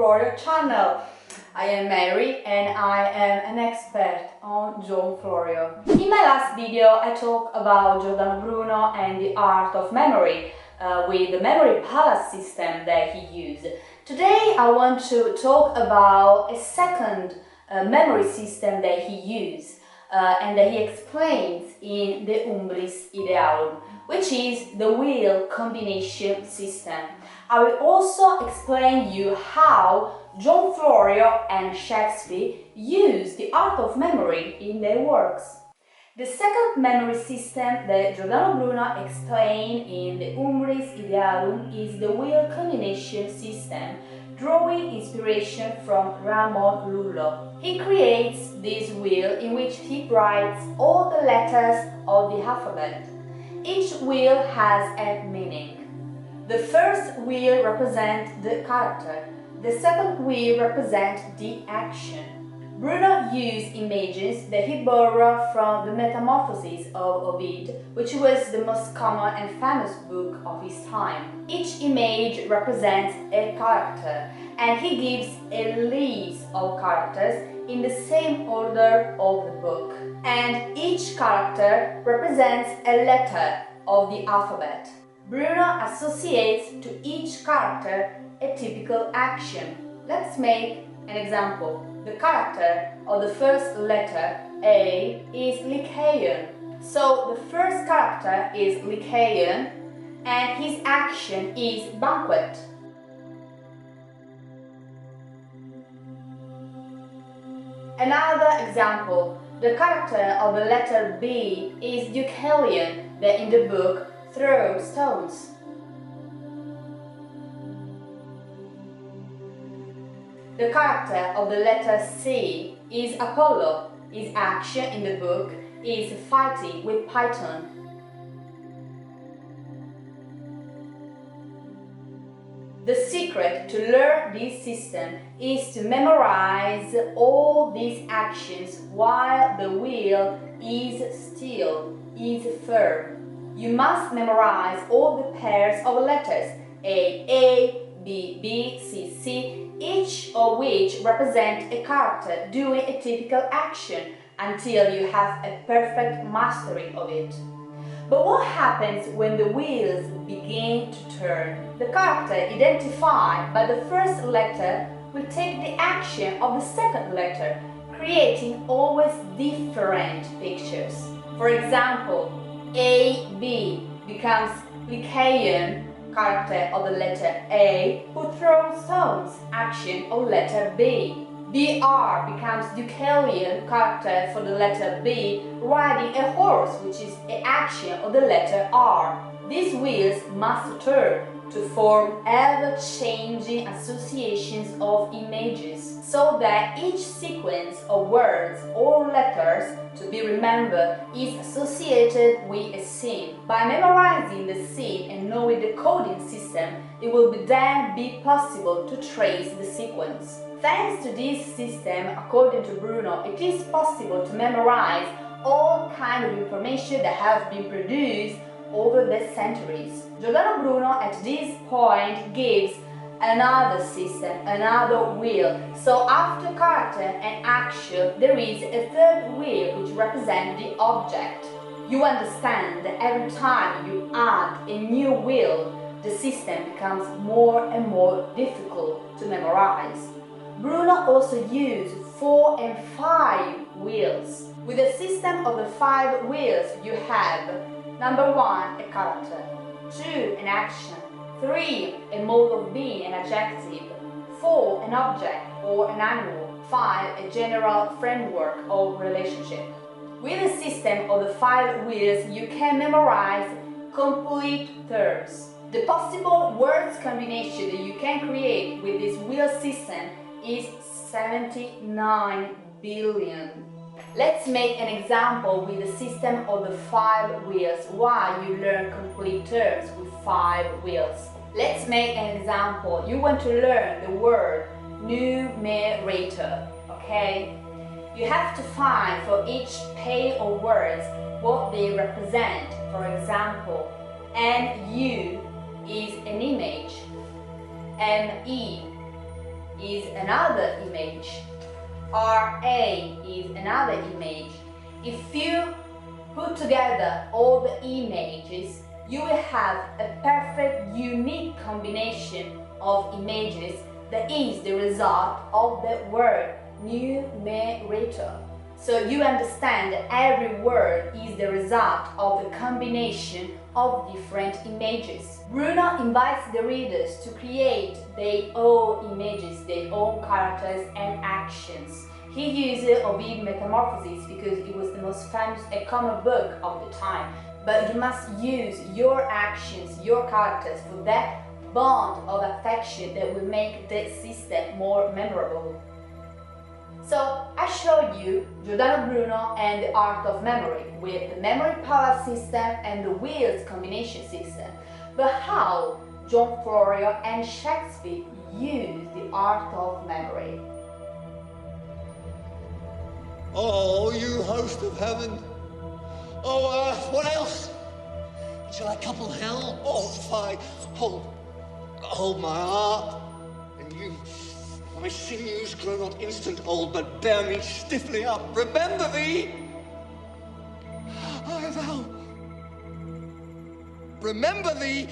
Florio channel. I am Mary and I am an expert on John Florio. In my last video I talked about Giordano Bruno and the art of memory with the memory palace system that he used. Today I want to talk about a second memory system that he used and that he explains in the Umbris Idearum, which is the wheel combination system. I will also explain you how John Florio and Shakespeare used the art of memory in their works. The second memory system that Giordano Bruno explained in the Umbris Idearum is the wheel combination system, drawing inspiration from Ramon Lullo. He creates this wheel in which he writes all the letters of the alphabet. Each wheel has a meaning. The first wheel represents the character. The second wheel represents the action. Bruno used images that he borrowed from the Metamorphoses of Ovid, which was the most common and famous book of his time. Each image represents a character, and he gives a list of characters in the same order of the book. And each character represents a letter of the alphabet. Bruno associates to each character a typical action. Let's make an example. The character of the first letter, A, is Lycaon. So the first character is Lycaon and his action is banquet. Another example. The character of the letter B is Deucalion, that in the book throws stones. The character of the letter C is Apollo. His action in the book is fighting with Python. The secret to learn this system is to memorize all these actions while the wheel is still, is firm. You must memorize all the pairs of letters A, B, C, each of which represent a character doing a typical action until you have a perfect mastery of it. But what happens when the wheels begin to turn? The character identified by the first letter will take the action of the second letter, creating always different pictures. For example, AB becomes Lycaon, character of the letter A, who throws stones, action of letter B. BR becomes Deucalion, character for the letter B, riding a horse, which is the action of the letter R. These wheels must turn to form ever-changing associations of images, so that each sequence of words or letters to be remembered is associated with a scene. By memorizing the scene and knowing the coding system, it will then be possible to trace the sequence. Thanks to this system, according to Bruno, it is possible to memorize all kinds of information that have been produced over the centuries. Giordano Bruno at this point gives another system, another wheel. So after character and action, there is a third wheel which represents the object. You understand that every time you add a new wheel, the system becomes more and more difficult to memorize. Bruno also used 4 and 5 wheels. With a system of the 5 wheels, you have number 1, a character, 2, an action, 3, a mode of being, an adjective, 4, an object or an animal, 5, a general framework or relationship. With a system of the 5 wheels, you can memorize complete terms. The possible words combination that you can create with this wheel system is 79 billion. Let's make an example with the system of the 5 wheels while you learn complete terms with 5 wheels. Let's make an example. You want to learn the word numerator, okay? You have to find for each pair of words what they represent. For example, NU is an image, ME is another image. RA is another image. If you put together all the images, you will have a perfect, unique combination of images that is the result of the word numerator. So you understand that every word is the result of a combination of different images. Bruno invites the readers to create their own images, their own characters and actions. He uses Ovid Metamorphoses because it was the most famous and common book of the time. But you must use your actions, your characters for that bond of affection that will make the system more memorable. So I showed you Giordano Bruno and the art of memory with the memory palace system and the wheels combination system. But how John Florio and Shakespeare used the art of memory? Oh, you host of heaven. Oh, earth, what else? Shall I couple hell? Oh, fie. Hold my heart. And you, my sinews grow not instant old, but bear me stiffly up. Remember thee. I vow. Remember thee